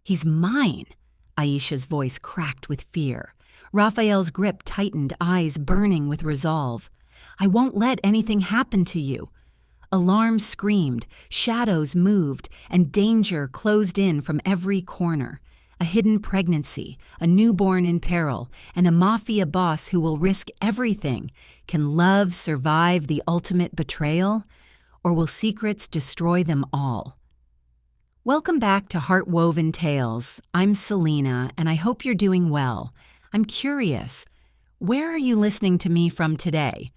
"He's mine!" Aisha's voice cracked with fear. Rafael's grip tightened, eyes burning with resolve. "I won't let anything happen to you." Alarm screamed, shadows moved, and danger closed in from every corner. A hidden pregnancy, a newborn in peril, and a mafia boss who will risk everything. Can love survive the ultimate betrayal? Or will secrets destroy them all? Welcome back to Heartwoven Tales. I'm Selena, and I hope you're doing well. I'm curious, where are you listening to me from today?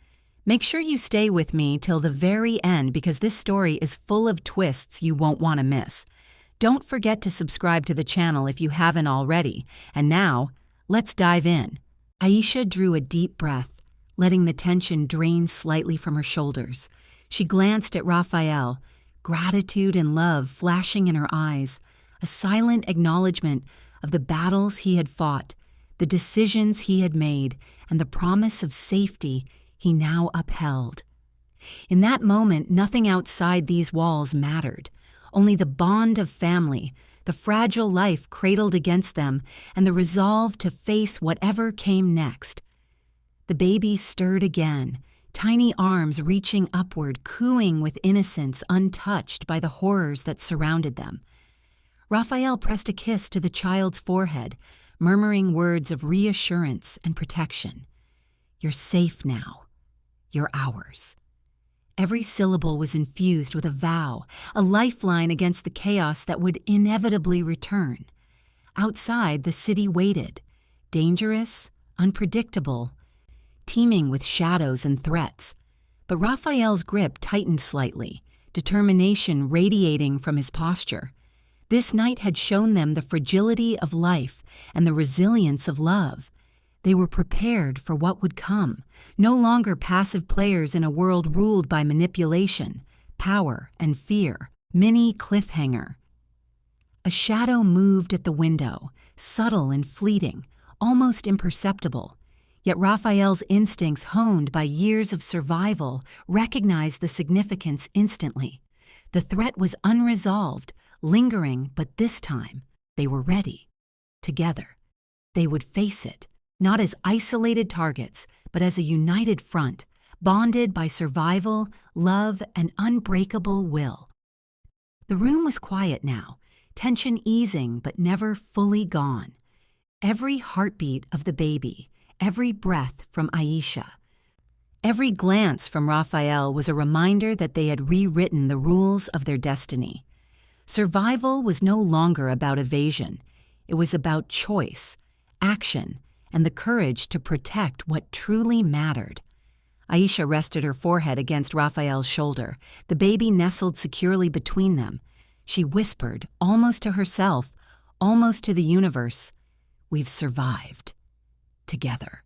Make sure you stay with me till the very end because this story is full of twists you won't want to miss. Don't forget to subscribe to the channel if you haven't already. And now, let's dive in. Aisha drew a deep breath, letting the tension drain slightly from her shoulders. She glanced at Rafael, gratitude and love flashing in her eyes, a silent acknowledgement of the battles he had fought, the decisions he had made, and the promise of safety he now upheld. In that moment, nothing outside these walls mattered. Only the bond of family, the fragile life cradled against them, and the resolve to face whatever came next. The baby stirred again, tiny arms reaching upward, cooing with innocence untouched by the horrors that surrounded them. Rafael pressed a kiss to the child's forehead, murmuring words of reassurance and protection. "You're safe now. You're ours." Every syllable was infused with a vow, a lifeline against the chaos that would inevitably return. Outside, the city waited, dangerous, unpredictable, teeming with shadows and threats. But Rafael's grip tightened slightly, determination radiating from his posture. This night had shown them the fragility of life and the resilience of love. They were prepared for what would come, no longer passive players in a world ruled by manipulation, power, and fear. Mini cliffhanger. A shadow moved at the window, subtle and fleeting, almost imperceptible. Yet Rafael's instincts, honed by years of survival, recognized the significance instantly. The threat was unresolved, lingering, but this time they were ready. Together, they would face it. Not as isolated targets, but as a united front, bonded by survival, love, and unbreakable will. The room was quiet now, tension easing but never fully gone. Every heartbeat of the baby, every breath from Aisha, every glance from Rafael was a reminder that they had rewritten the rules of their destiny. Survival was no longer about evasion. It was about choice, action, and the courage to protect what truly mattered. Aisha rested her forehead against Rafael's shoulder, the baby nestled securely between them. She whispered, almost to herself, almost to the universe, "We've survived. Together."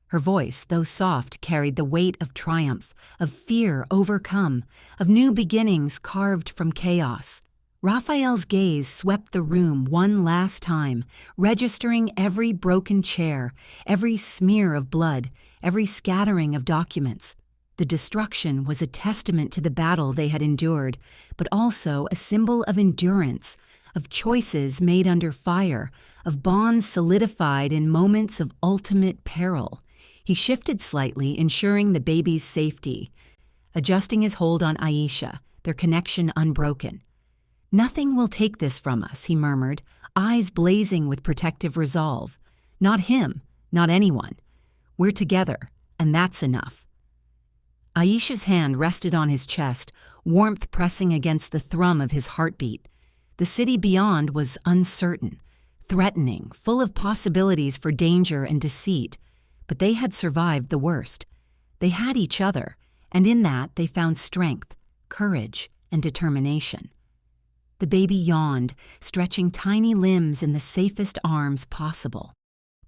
Her voice, though soft, carried the weight of triumph, of fear overcome, of new beginnings carved from chaos. Rafael's gaze swept the room one last time, registering every broken chair, every smear of blood, every scattering of documents. The destruction was a testament to the battle they had endured, but also a symbol of endurance, of choices made under fire, of bonds solidified in moments of ultimate peril. He shifted slightly, ensuring the baby's safety, adjusting his hold on Aisha, their connection unbroken. "Nothing will take this from us," he murmured, eyes blazing with protective resolve. "Not him, not anyone. We're together, and that's enough." Aisha's hand rested on his chest, warmth pressing against the thrum of his heartbeat. The city beyond was uncertain, threatening, full of possibilities for danger and deceit, but they had survived the worst. They had each other, and in that they found strength, courage, and determination. The baby yawned, stretching tiny limbs in the safest arms possible.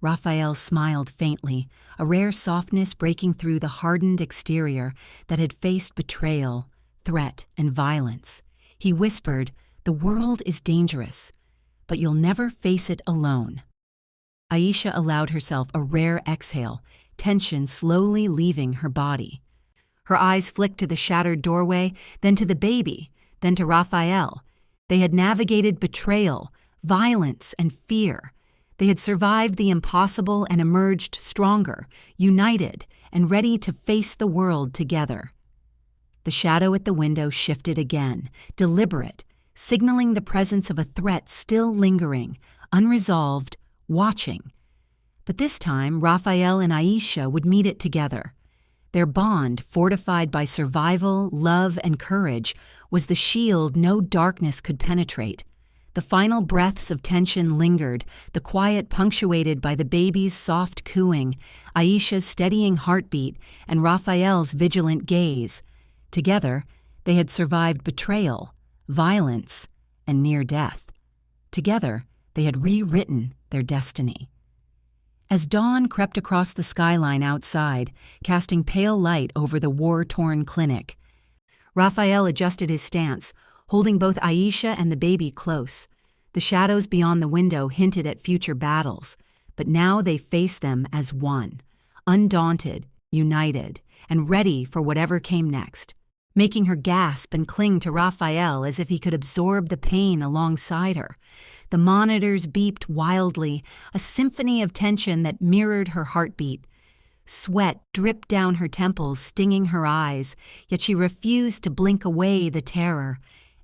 Rafael smiled faintly, a rare softness breaking through the hardened exterior that had faced betrayal, threat, and violence. He whispered, "The world is dangerous, but you'll never face it alone." Aisha allowed herself a rare exhale, tension slowly leaving her body. Her eyes flicked to the shattered doorway, then to the baby, then to Rafael. They had navigated betrayal, violence, and fear. They had survived the impossible and emerged stronger, united, and ready to face the world together. The shadow at the window shifted again, deliberate, signaling the presence of a threat still lingering, unresolved, watching. But this time, Rafael and Aisha would meet it together. Their bond, fortified by survival, love, and courage, was the shield no darkness could penetrate. The final breaths of tension lingered, the quiet punctuated by the baby's soft cooing, Aisha's steadying heartbeat, and Rafael's vigilant gaze. Together, they had survived betrayal, violence, and near death. Together, they had rewritten their destiny. As dawn crept across the skyline outside, casting pale light over the war-torn clinic, Rafael adjusted his stance, holding both Aisha and the baby close. The shadows beyond the window hinted at future battles, but now they faced them as one, undaunted, united, and ready for whatever came next, making her gasp and cling to Rafael as if he could absorb the pain alongside her. The monitors beeped wildly, a symphony of tension that mirrored her heartbeat. Sweat dripped down her temples, stinging her eyes, yet she refused to blink away the terror.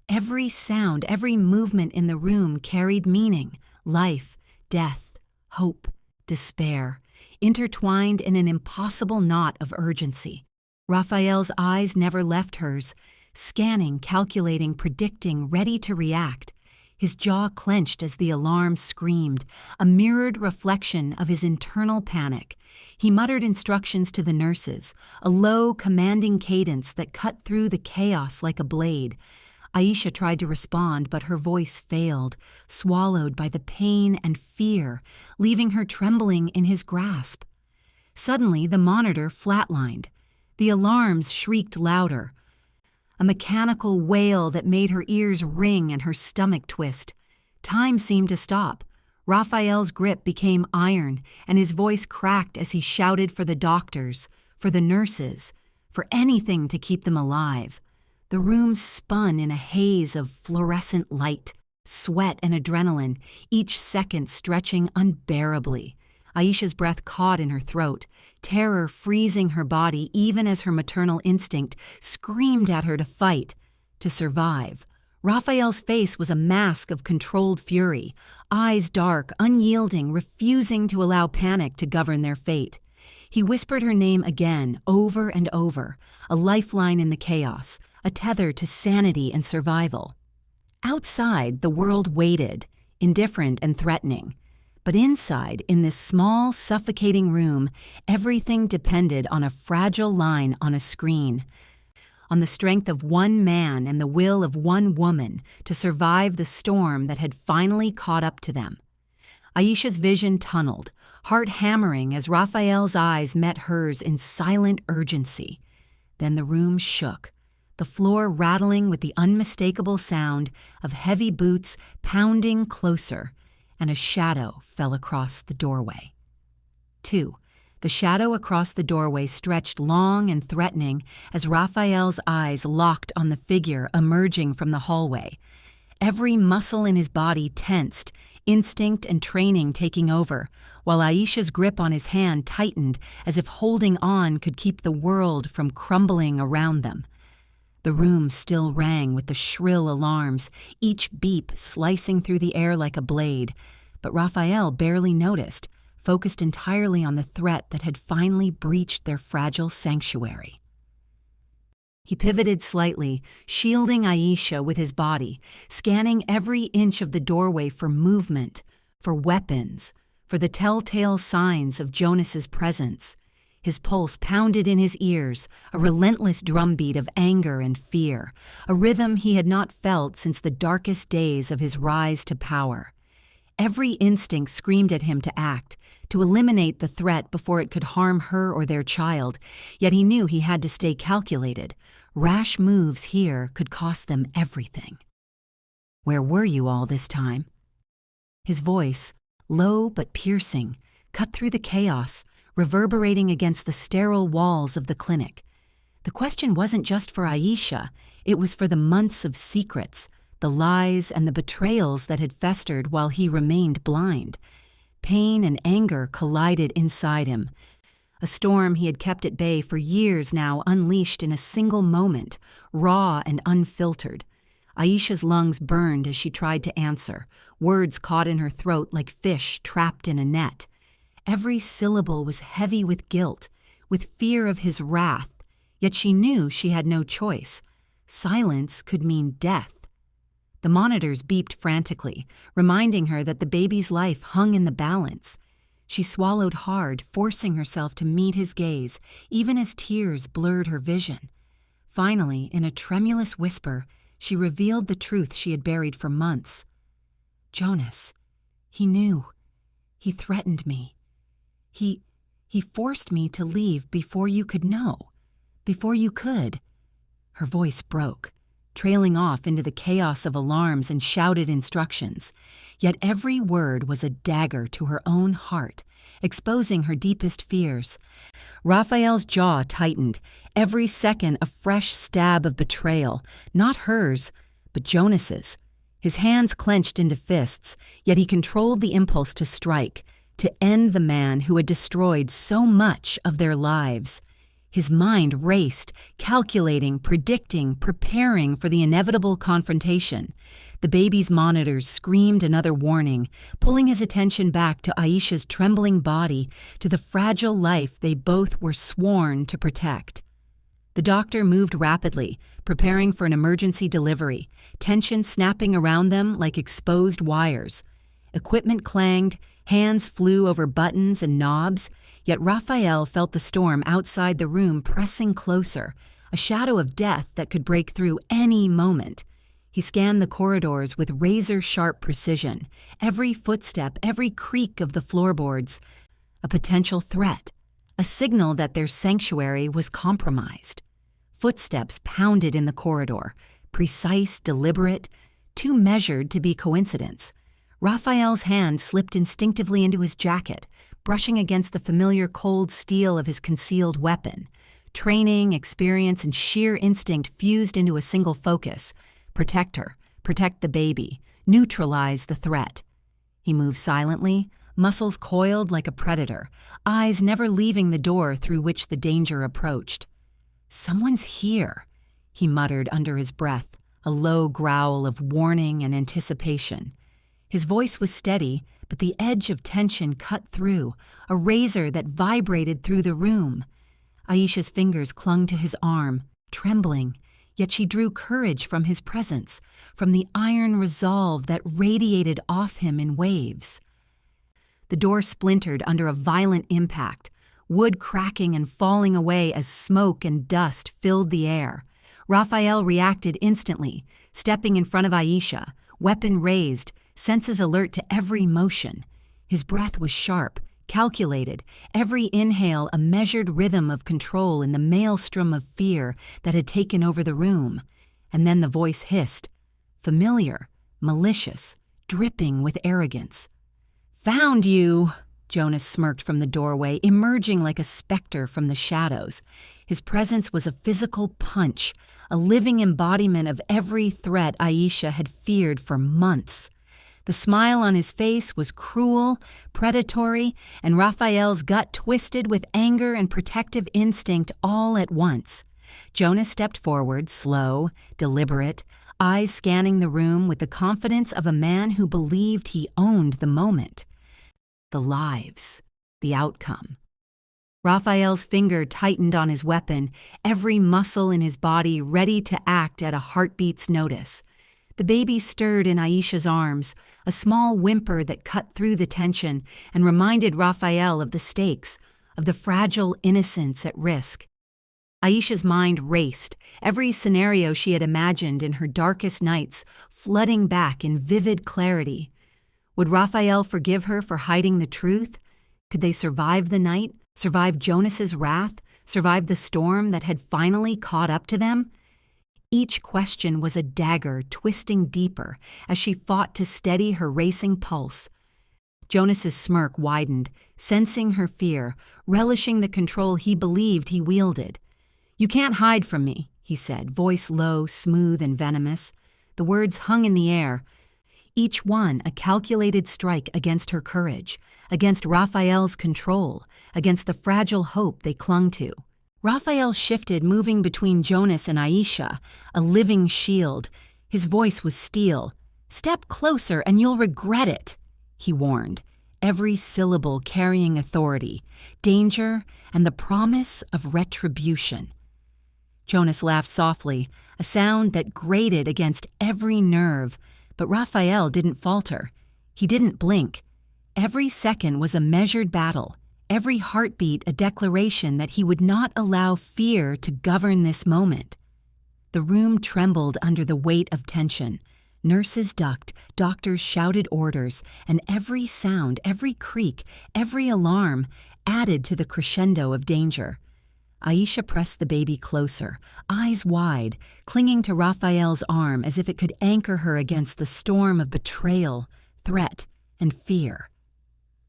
Every sound, every movement in the room carried meaning, life, death, hope, despair, intertwined in an impossible knot of urgency. Rafael's eyes never left hers, scanning, calculating, predicting, ready to react. His jaw clenched as the alarm screamed, a mirrored reflection of his internal panic. He muttered instructions to the nurses, a low, commanding cadence that cut through the chaos like a blade. Aisha tried to respond, but her voice failed, swallowed by the pain and fear, leaving her trembling in his grasp. Suddenly, the monitor flatlined. The alarms shrieked louder, a mechanical wail that made her ears ring and her stomach twist. Time seemed to stop. Rafael's grip became iron, and his voice cracked as he shouted for the doctors, for the nurses, for anything to keep them alive. The room spun in a haze of fluorescent light, sweat and adrenaline, each second stretching unbearably. Aisha's breath caught in her throat, terror freezing her body even as her maternal instinct screamed at her to fight, to survive. Rafael's face was a mask of controlled fury, eyes dark, unyielding, refusing to allow panic to govern their fate. He whispered her name again, over and over, a lifeline in the chaos, a tether to sanity and survival. Outside, the world waited, indifferent and threatening. But inside, in this small, suffocating room, everything depended on a fragile line on a screen, on the strength of one man and the will of one woman to survive the storm that had finally caught up to them. Aisha's vision tunneled, heart hammering as Rafael's eyes met hers in silent urgency. Then the room shook, the floor rattling with the unmistakable sound of heavy boots pounding closer, and a shadow fell across the doorway. 2. The shadow across the doorway stretched long and threatening as Rafael's eyes locked on the figure emerging from the hallway. Every muscle in his body tensed, instinct and training taking over, while Aisha's grip on his hand tightened as if holding on could keep the world from crumbling around them. The room still rang with the shrill alarms, each beep slicing through the air like a blade, but Rafael barely noticed, focused entirely on the threat that had finally breached their fragile sanctuary. He pivoted slightly, shielding Aisha with his body, scanning every inch of the doorway for movement, for weapons, for the telltale signs of Jonas's presence. His pulse pounded in his ears, a relentless drumbeat of anger and fear, a rhythm he had not felt since the darkest days of his rise to power. Every instinct screamed at him to act, to eliminate the threat before it could harm her or their child, yet he knew he had to stay calculated. Rash moves here could cost them everything. "Where were you all this time?" His voice, low but piercing, cut through the chaos, reverberating against the sterile walls of the clinic. The question wasn't just for Aisha, it was for the months of secrets, the lies and the betrayals that had festered while he remained blind. Pain and anger collided inside him. A storm he had kept at bay for years now unleashed in a single moment, raw and unfiltered. Aisha's lungs burned as she tried to answer, words caught in her throat like fish trapped in a net. Every syllable was heavy with guilt, with fear of his wrath, yet she knew she had no choice. Silence could mean death. The monitors beeped frantically, reminding her that the baby's life hung in the balance. She swallowed hard, forcing herself to meet his gaze, even as tears blurred her vision. Finally, in a tremulous whisper, she revealed the truth she had buried for months. Jonas. He knew. He threatened me. He forced me to leave before you could know. Before you could. Her voice broke, trailing off into the chaos of alarms and shouted instructions. Yet every word was a dagger to her own heart, exposing her deepest fears. Rafael's jaw tightened, every second a fresh stab of betrayal, not hers, but Jonas's. His hands clenched into fists, yet he controlled the impulse to strike, to end the man who had destroyed so much of their lives. His mind raced, calculating, predicting, preparing for the inevitable confrontation. The baby's monitors screamed another warning, pulling his attention back to Aisha's trembling body, to the fragile life they both were sworn to protect. The doctor moved rapidly, preparing for an emergency delivery, tension snapping around them like exposed wires. Equipment clanged, hands flew over buttons and knobs, yet Rafael felt the storm outside the room pressing closer, a shadow of death that could break through any moment. He scanned the corridors with razor-sharp precision, every footstep, every creak of the floorboards, a potential threat, a signal that their sanctuary was compromised. Footsteps pounded in the corridor, precise, deliberate, too measured to be coincidence. Rafael's hand slipped instinctively into his jacket, brushing against the familiar cold steel of his concealed weapon. Training, experience, and sheer instinct fused into a single focus. Protect her, protect the baby, neutralize the threat. He moved silently, muscles coiled like a predator, eyes never leaving the door through which the danger approached. "Someone's here," he muttered under his breath, a low growl of warning and anticipation. His voice was steady, but the edge of tension cut through, a razor that vibrated through the room. Aisha's fingers clung to his arm, trembling, yet she drew courage from his presence, from the iron resolve that radiated off him in waves. The door splintered under a violent impact, wood cracking and falling away as smoke and dust filled the air. Rafael reacted instantly, stepping in front of Aisha, weapon raised, senses alert to every motion. His breath was sharp, calculated, every inhale a measured rhythm of control in the maelstrom of fear that had taken over the room. And then the voice hissed, familiar, malicious, dripping with arrogance. "Found you!" Jonas smirked from the doorway, emerging like a specter from the shadows. His presence was a physical punch, a living embodiment of every threat Aisha had feared for months. The smile on his face was cruel, predatory, and Rafael's gut twisted with anger and protective instinct all at once. Jonas stepped forward, slow, deliberate, eyes scanning the room with the confidence of a man who believed he owned the moment. The lives, the outcome. Rafael's finger tightened on his weapon, every muscle in his body ready to act at a heartbeat's notice. The baby stirred in Aisha's arms, a small whimper that cut through the tension and reminded Rafael of the stakes, of the fragile innocence at risk. Aisha's mind raced, every scenario she had imagined in her darkest nights flooding back in vivid clarity. Would Rafael forgive her for hiding the truth? Could they survive the night, survive Jonas's wrath, survive the storm that had finally caught up to them? Each question was a dagger twisting deeper as she fought to steady her racing pulse. Jonas's smirk widened, sensing her fear, relishing the control he believed he wielded. "You can't hide from me," he said, voice low, smooth, and venomous. The words hung in the air, each one a calculated strike against her courage, against Rafael's control, against the fragile hope they clung to. Rafael shifted, moving between Jonas and Aisha, a living shield. His voice was steel. "Step closer and you'll regret it," he warned, every syllable carrying authority, danger, and the promise of retribution. Jonas laughed softly, a sound that grated against every nerve, but Rafael didn't falter. He didn't blink. Every second was a measured battle, every heartbeat a declaration that he would not allow fear to govern this moment. The room trembled under the weight of tension. Nurses ducked, doctors shouted orders, and every sound, every creak, every alarm added to the crescendo of danger. Aisha pressed the baby closer, eyes wide, clinging to Rafael's arm as if it could anchor her against the storm of betrayal, threat, and fear.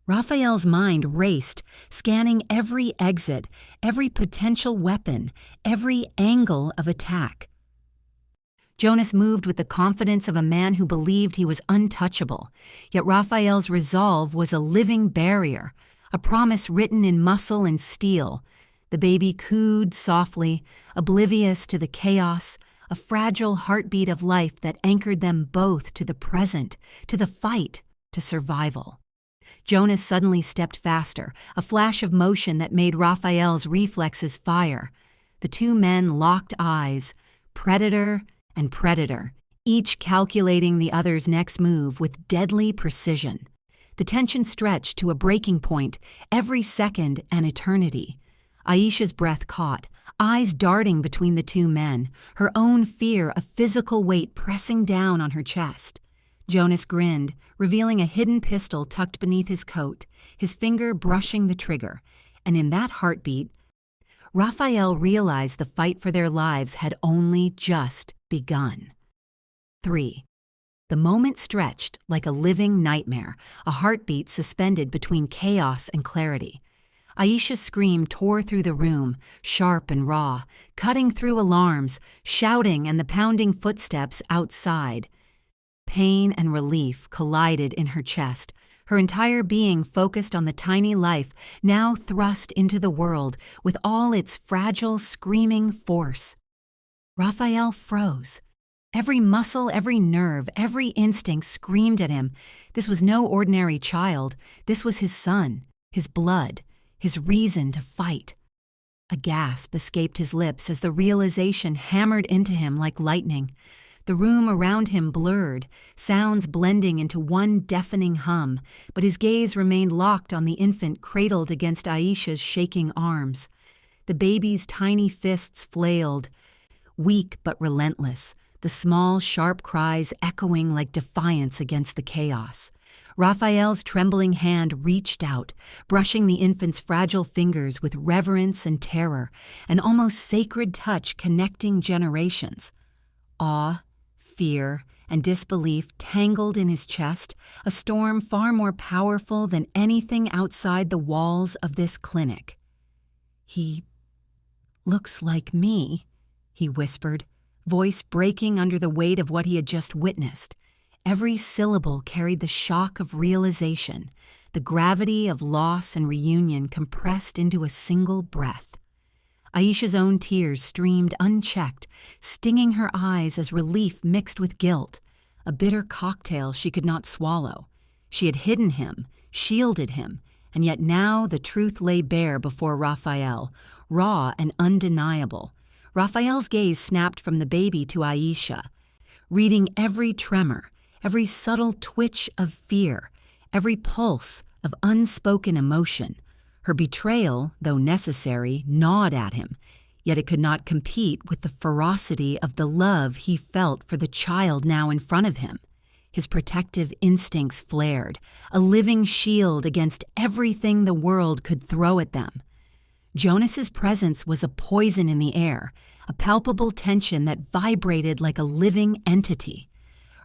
Rafael's mind raced, scanning every exit, every potential weapon, every angle of attack. Jonas moved with the confidence of a man who believed he was untouchable, yet Rafael's resolve was a living barrier, a promise written in muscle and steel. The baby cooed softly, oblivious to the chaos, a fragile heartbeat of life that anchored them both to the present, to the fight, to survival. Jonas suddenly stepped faster, a flash of motion that made Rafael's reflexes fire. The two men locked eyes, predator and predator, each calculating the other's next move with deadly precision. The tension stretched to a breaking point, every second an eternity. Aisha's breath caught, eyes darting between the two men, her own fear a physical weight pressing down on her chest. Jonas grinned, revealing a hidden pistol tucked beneath his coat, his finger brushing the trigger, and in that heartbeat, Rafael realized the fight for their lives had only just begun. 3. The moment stretched like a living nightmare, a heartbeat suspended between chaos and clarity. Aisha's scream tore through the room, sharp and raw, cutting through alarms, shouting and the pounding footsteps outside. Pain and relief collided in her chest, her entire being focused on the tiny life now thrust into the world with all its fragile, screaming force. Rafael froze. Every muscle, every nerve, every instinct screamed at him. This was no ordinary child. This was his son, his blood, his reason to fight. A gasp escaped his lips as the realization hammered into him like lightning. The room around him blurred, sounds blending into one deafening hum, but his gaze remained locked on the infant cradled against Aisha's shaking arms. The baby's tiny fists flailed, weak but relentless, the small, sharp cries echoing like defiance against the chaos. Rafael's trembling hand reached out, brushing the infant's fragile fingers with reverence and terror, an almost sacred touch connecting generations. Awe, fear, and disbelief tangled in his chest, a storm far more powerful than anything outside the walls of this clinic. "He looks like me," he whispered, voice breaking under the weight of what he had just witnessed. Every syllable carried the shock of realization, the gravity of loss and reunion compressed into a single breath. Aisha's own tears streamed unchecked, stinging her eyes as relief mixed with guilt, a bitter cocktail she could not swallow. She had hidden him, shielded him, and yet now the truth lay bare before Rafael, raw and undeniable. Rafael's gaze snapped from the baby to Aisha, reading every tremor, every subtle twitch of fear, every pulse of unspoken emotion. Her betrayal, though necessary, gnawed at him, yet it could not compete with the ferocity of the love he felt for the child now in front of him. His protective instincts flared, a living shield against everything the world could throw at them. Jonas's presence was a poison in the air, a palpable tension that vibrated like a living entity.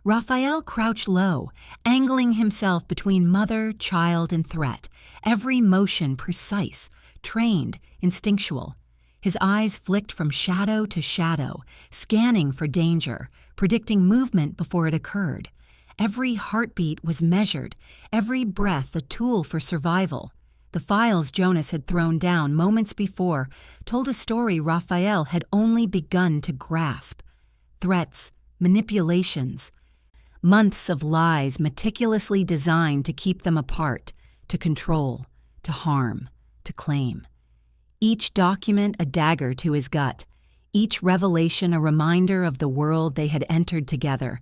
Rafael crouched low, angling himself between mother, child, and threat, every motion precise, trained, instinctual. His eyes flicked from shadow to shadow, scanning for danger, predicting movement before it occurred. Every heartbeat was measured, every breath a tool for survival. The files Jonas had thrown down moments before told a story Rafael had only begun to grasp. Threats, manipulations, months of lies meticulously designed to keep them apart, to control, to harm, to claim. Each document a dagger to his gut, each revelation a reminder of the world they had entered together,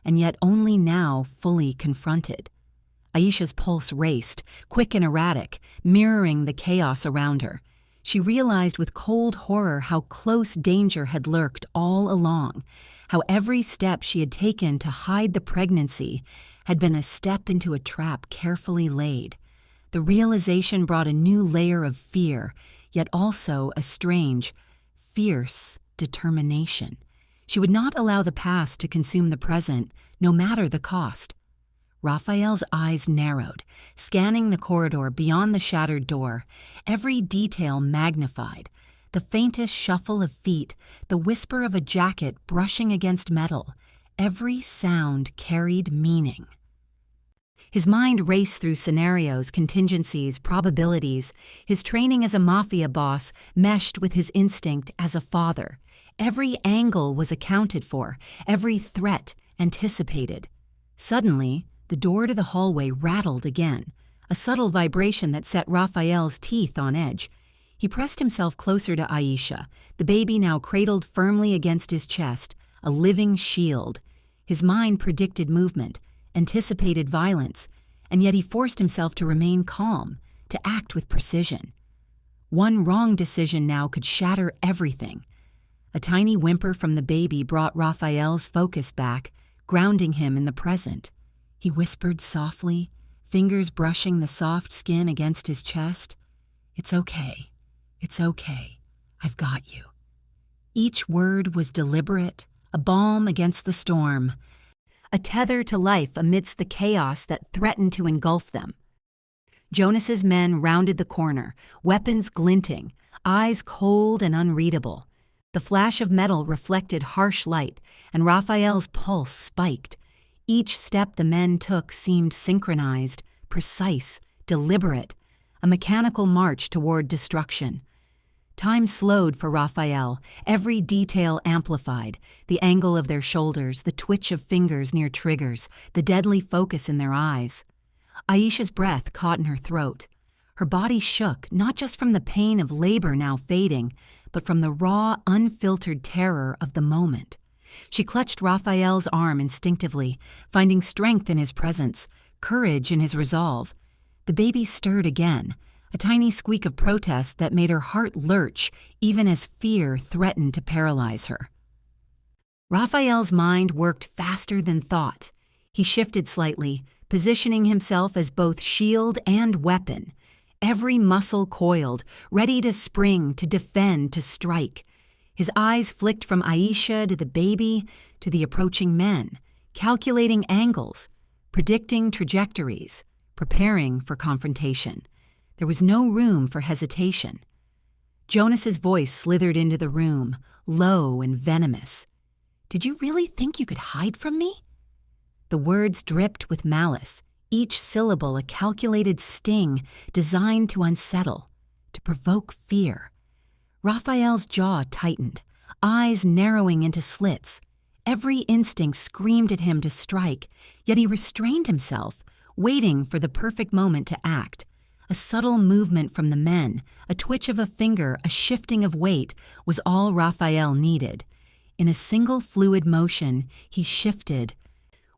and yet only now fully confronted. Aisha's pulse raced, quick and erratic, mirroring the chaos around her. She realized with cold horror how close danger had lurked all along, how every step she had taken to hide the pregnancy had been a step into a trap carefully laid. The realization brought a new layer of fear, yet also a strange, fierce determination. She would not allow the past to consume the present, no matter the cost. Rafael's eyes narrowed, scanning the corridor beyond the shattered door, every detail magnified. The faintest shuffle of feet, the whisper of a jacket brushing against metal, every sound carried meaning. His mind raced through scenarios, contingencies, probabilities. His training as a mafia boss meshed with his instinct as a father. Every angle was accounted for, every threat anticipated. Suddenly, the door to the hallway rattled again, a subtle vibration that set Rafael's teeth on edge. He pressed himself closer to Aisha, the baby now cradled firmly against his chest, a living shield. His mind predicted movement, anticipated violence, and yet he forced himself to remain calm, to act with precision. One wrong decision now could shatter everything. A tiny whimper from the baby brought Rafael's focus back, grounding him in the present. He whispered softly, fingers brushing the soft skin against his chest, "It's okay. It's okay. I've got you." Each word was deliberate, a balm against the storm, a tether to life amidst the chaos that threatened to engulf them. Jonas's men rounded the corner, weapons glinting, eyes cold and unreadable. The flash of metal reflected harsh light, and Rafael's pulse spiked. Each step the men took seemed synchronized, precise, deliberate, a mechanical march toward destruction. Time slowed for Rafael, every detail amplified, the angle of their shoulders, the twitch of fingers near triggers, the deadly focus in their eyes. Aisha's breath caught in her throat. Her body shook, not just from the pain of labor now fading, but from the raw, unfiltered terror of the moment. She clutched Rafael's arm instinctively, finding strength in his presence, courage in his resolve. The baby stirred again, a tiny squeak of protest that made her heart lurch even as fear threatened to paralyze her. Rafael's mind worked faster than thought. He shifted slightly, positioning himself as both shield and weapon. Every muscle coiled, ready to spring, to defend, to strike. His eyes flicked from Aisha to the baby to the approaching men, calculating angles, predicting trajectories, preparing for confrontation. There was no room for hesitation. Jonas's voice slithered into the room, low and venomous. "Did you really think you could hide from me?" The words dripped with malice, each syllable a calculated sting designed to unsettle, to provoke fear. Rafael's jaw tightened, eyes narrowing into slits. Every instinct screamed at him to strike, yet he restrained himself, waiting for the perfect moment to act. A subtle movement from the men, a twitch of a finger, a shifting of weight, was all Rafael needed. In a single fluid motion, he shifted,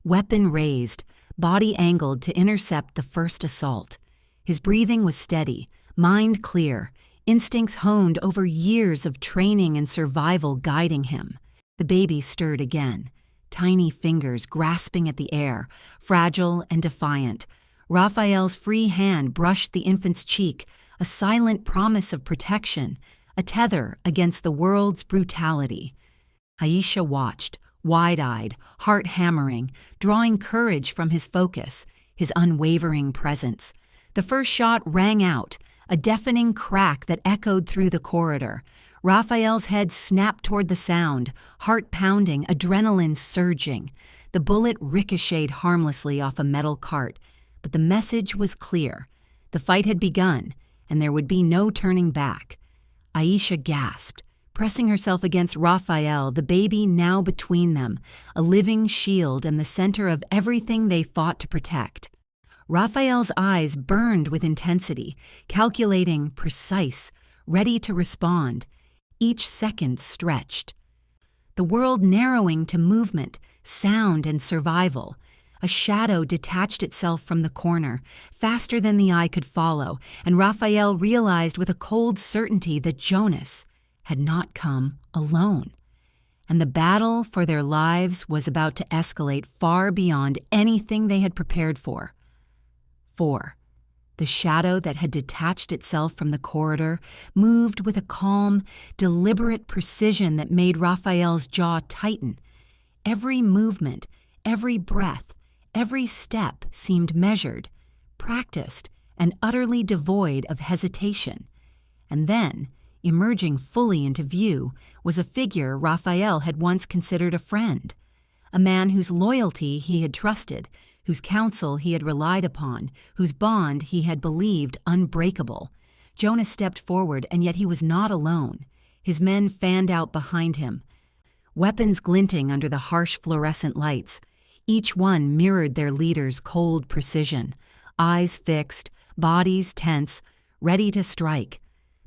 weapon raised, body angled to intercept the first assault. His breathing was steady, mind clear, instincts honed over years of training and survival guiding him. The baby stirred again, tiny fingers grasping at the air, fragile and defiant. Rafael's free hand brushed the infant's cheek, a silent promise of protection, a tether against the world's brutality. Aisha watched, wide-eyed, heart hammering, drawing courage from his focus, his unwavering presence. The first shot rang out, a deafening crack that echoed through the corridor. Rafael's head snapped toward the sound, heart pounding, adrenaline surging. The bullet ricocheted harmlessly off a metal cart, but the message was clear. The fight had begun, and there would be no turning back. Aisha gasped, pressing herself against Rafael, the baby now between them, a living shield and the center of everything they fought to protect. Rafael's eyes burned with intensity, calculating, precise, ready to respond. Each second stretched. The world narrowing to movement, sound, and survival. A shadow detached itself from the corner, faster than the eye could follow, and Rafael realized with a cold certainty that Jonas had not come alone. And the battle for their lives was about to escalate far beyond anything they had prepared for. 4. The shadow that had detached itself from the corridor moved with a calm, deliberate precision that made Rafael's jaw tighten. Every movement, every breath, every step seemed measured, practiced, and utterly devoid of hesitation. And then, emerging fully into view, was a figure Rafael had once considered a friend, a man whose loyalty he had trusted, whose counsel he had relied upon, whose bond he had believed unbreakable. Jonas stepped forward, and yet he was not alone. His men fanned out behind him, weapons glinting under the harsh fluorescent lights. Each one mirrored their leader's cold precision, eyes fixed, bodies tense, ready to strike.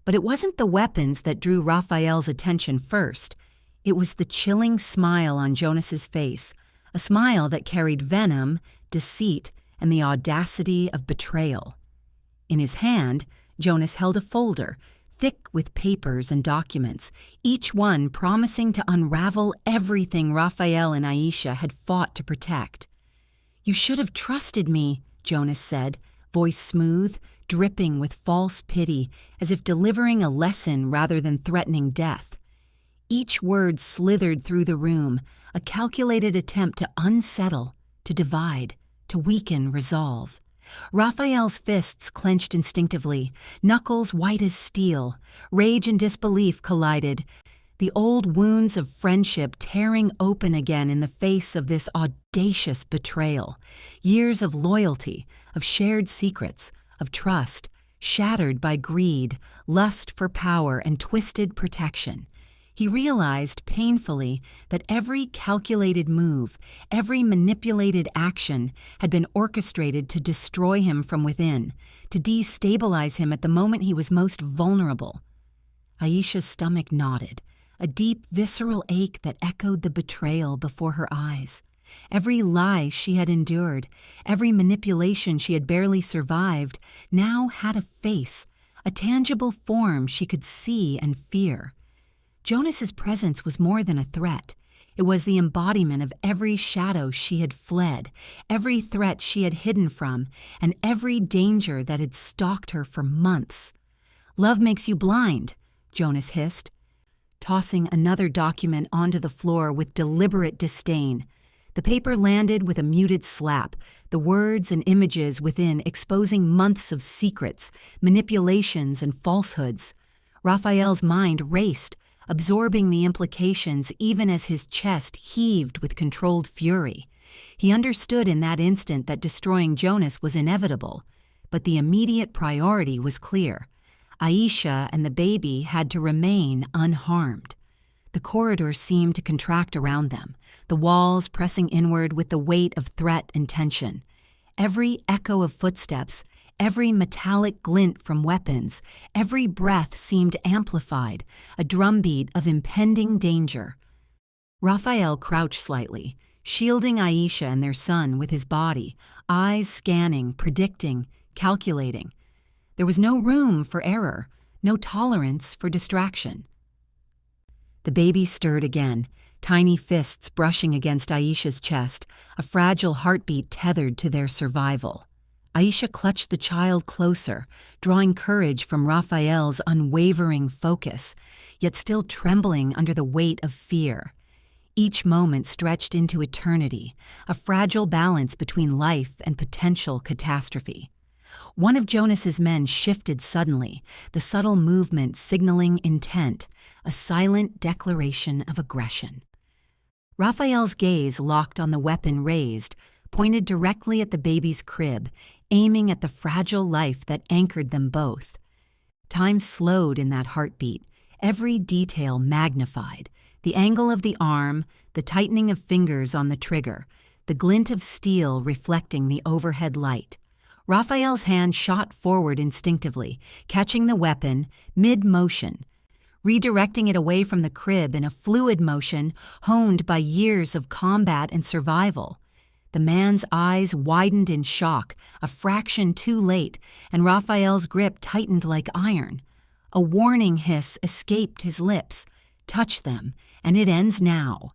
But it wasn't the weapons that drew Rafael's attention first. It was the chilling smile on Jonas's face, a smile that carried venom, deceit, and the audacity of betrayal. In his hand, Jonas held a folder, thick with papers and documents, each one promising to unravel everything Rafael and Aisha had fought to protect. "You should have trusted me," Jonas said, voice smooth, dripping with false pity, as if delivering a lesson rather than threatening death. Each word slithered through the room, a calculated attempt to unsettle, to divide, to weaken resolve. Rafael's fists clenched instinctively, knuckles white as steel. Rage and disbelief collided, the old wounds of friendship tearing open again in the face of this audacious betrayal. Years of loyalty, of shared secrets, of trust, shattered by greed, lust for power, and twisted protection. He realized painfully that every calculated move, every manipulated action had been orchestrated to destroy him from within, to destabilize him at the moment he was most vulnerable. Aisha's stomach knotted, a deep, visceral ache that echoed the betrayal before her eyes. Every lie she had endured, every manipulation she had barely survived, now had a face, a tangible form she could see and fear. Jonas's presence was more than a threat. It was the embodiment of every shadow she had fled, every threat she had hidden from, and every danger that had stalked her for months. "Love makes you blind," Jonas hissed, tossing another document onto the floor with deliberate disdain. The paper landed with a muted slap, the words and images within exposing months of secrets, manipulations, and falsehoods. Rafael's mind raced, absorbing the implications even as his chest heaved with controlled fury. He understood in that instant that destroying Jonas was inevitable, but the immediate priority was clear. Aisha and the baby had to remain unharmed. The corridor seemed to contract around them, the walls pressing inward with the weight of threat and tension. Every echo of footsteps, every metallic glint from weapons, every breath seemed amplified, a drumbeat of impending danger. Rafael crouched slightly, shielding Aisha and their son with his body, eyes scanning, predicting, calculating. There was no room for error, no tolerance for distraction. The baby stirred again, tiny fists brushing against Aisha's chest, a fragile heartbeat tethered to their survival. Aisha clutched the child closer, drawing courage from Rafael's unwavering focus, yet still trembling under the weight of fear. Each moment stretched into eternity, a fragile balance between life and potential catastrophe. One of Jonas's men shifted suddenly, the subtle movement signaling intent, a silent declaration of aggression. Rafael's gaze locked on the weapon raised, pointed directly at the baby's crib, aiming at the fragile life that anchored them both. Time slowed in that heartbeat, every detail magnified, the angle of the arm, the tightening of fingers on the trigger, the glint of steel reflecting the overhead light. Rafael's hand shot forward instinctively, catching the weapon mid-motion, redirecting it away from the crib in a fluid motion honed by years of combat and survival. The man's eyes widened in shock, a fraction too late, and Rafael's grip tightened like iron. A warning hiss escaped his lips. Touch them, and it ends now.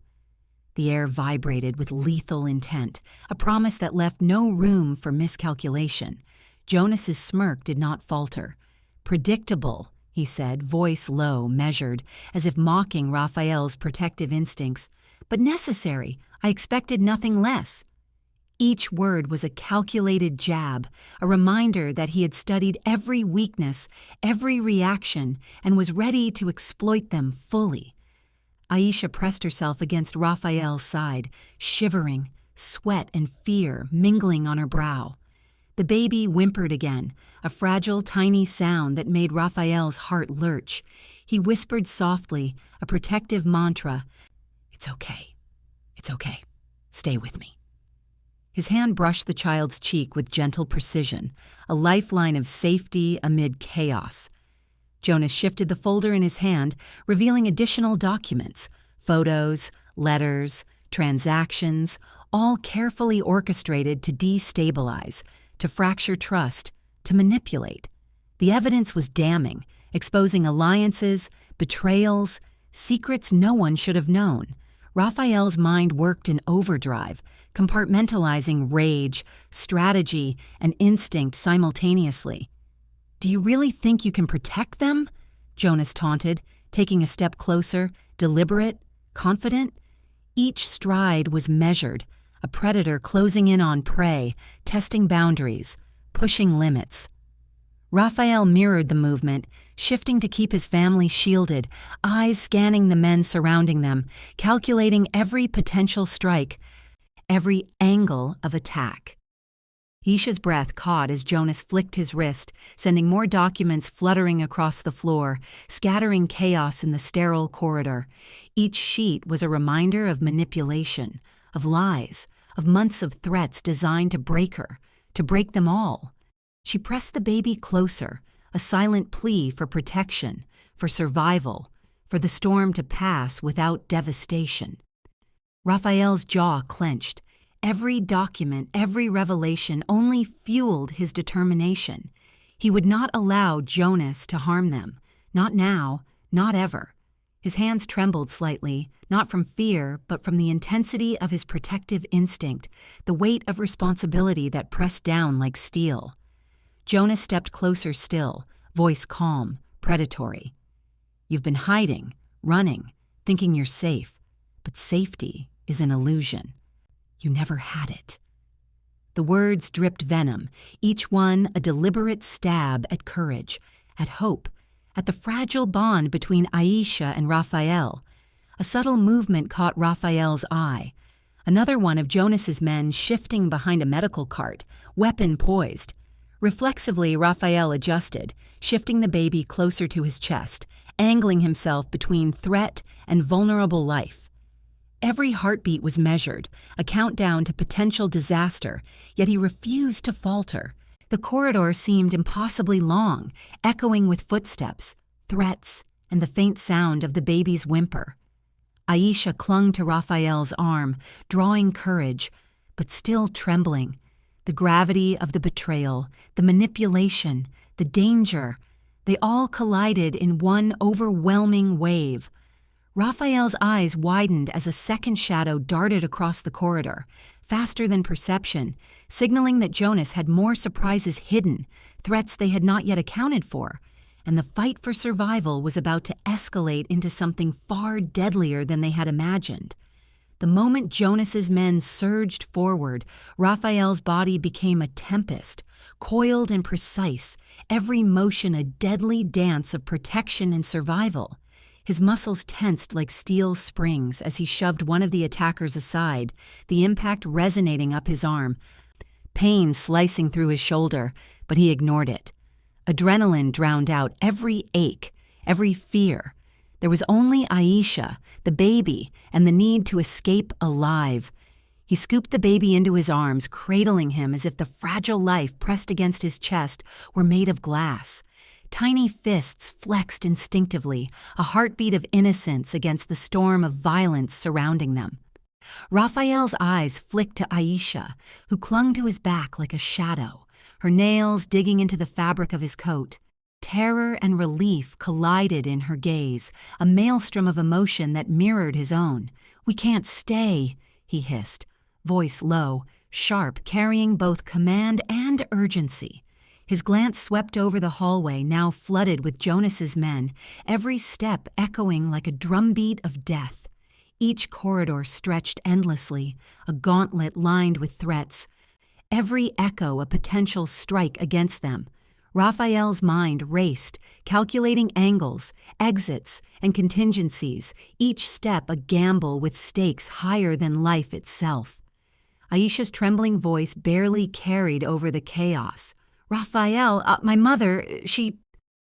The air vibrated with lethal intent, a promise that left no room for miscalculation. Jonas's smirk did not falter. Predictable, he said, voice low, measured, as if mocking Rafael's protective instincts. But necessary. I expected nothing less. Each word was a calculated jab, a reminder that he had studied every weakness, every reaction, and was ready to exploit them fully. Aisha pressed herself against Rafael's side, shivering, sweat and fear mingling on her brow. The baby whimpered again, a fragile, tiny sound that made Rafael's heart lurch. He whispered softly, a protective mantra, "It's okay. It's okay. Stay with me." His hand brushed the child's cheek with gentle precision, a lifeline of safety amid chaos. Jonas shifted the folder in his hand, revealing additional documents, photos, letters, transactions, all carefully orchestrated to destabilize, to fracture trust, to manipulate. The evidence was damning, exposing alliances, betrayals, secrets no one should have known. Rafael's mind worked in overdrive, compartmentalizing rage, strategy, and instinct simultaneously. "Do you really think you can protect them?" Jonas taunted, taking a step closer, deliberate, confident. Each stride was measured, a predator closing in on prey, testing boundaries, pushing limits. Rafael mirrored the movement, shifting to keep his family shielded, eyes scanning the men surrounding them, calculating every potential strike, every angle of attack. Aisha's breath caught as Jonas flicked his wrist, sending more documents fluttering across the floor, scattering chaos in the sterile corridor. Each sheet was a reminder of manipulation, of lies, of months of threats designed to break her, to break them all. She pressed the baby closer, a silent plea for protection, for survival, for the storm to pass without devastation. Rafael's jaw clenched. Every document, every revelation only fueled his determination. He would not allow Jonas to harm them. Not now, not ever. His hands trembled slightly, not from fear, but from the intensity of his protective instinct, the weight of responsibility that pressed down like steel. Jonas stepped closer still, voice calm, predatory. "You've been hiding, running, thinking you're safe, but safety is an illusion. You never had it." The words dripped venom, each one a deliberate stab at courage, at hope, at the fragile bond between Aisha and Rafael. A subtle movement caught Rafael's eye. Another one of Jonas's men shifting behind a medical cart, weapon poised. Reflexively, Rafael adjusted, shifting the baby closer to his chest, angling himself between threat and vulnerable life. Every heartbeat was measured, a countdown to potential disaster, yet he refused to falter. The corridor seemed impossibly long, echoing with footsteps, threats, and the faint sound of the baby's whimper. Aisha clung to Rafael's arm, drawing courage, but still trembling. The gravity of the betrayal, the manipulation, the danger, they all collided in one overwhelming wave. Rafael's eyes widened as a second shadow darted across the corridor, faster than perception, signaling that Jonas had more surprises hidden, threats they had not yet accounted for, and the fight for survival was about to escalate into something far deadlier than they had imagined. The moment Jonas's men surged forward, Rafael's body became a tempest, coiled and precise, every motion a deadly dance of protection and survival. His muscles tensed like steel springs as he shoved one of the attackers aside, the impact resonating up his arm, pain slicing through his shoulder, but he ignored it. Adrenaline drowned out every ache, every fear. There was only Aisha, the baby, and the need to escape alive. He scooped the baby into his arms, cradling him as if the fragile life pressed against his chest were made of glass. Tiny fists flexed instinctively, a heartbeat of innocence against the storm of violence surrounding them. Rafael's eyes flicked to Aisha, who clung to his back like a shadow, her nails digging into the fabric of his coat. Terror and relief collided in her gaze, a maelstrom of emotion that mirrored his own. "We can't stay," he hissed, voice low, sharp, carrying both command and urgency. His glance swept over the hallway, now flooded with Jonas's men, every step echoing like a drumbeat of death. Each corridor stretched endlessly, a gauntlet lined with threats, every echo a potential strike against them. Rafael's mind raced, calculating angles, exits, and contingencies, each step a gamble with stakes higher than life itself. Aisha's trembling voice barely carried over the chaos. "Rafael, my mother, she—"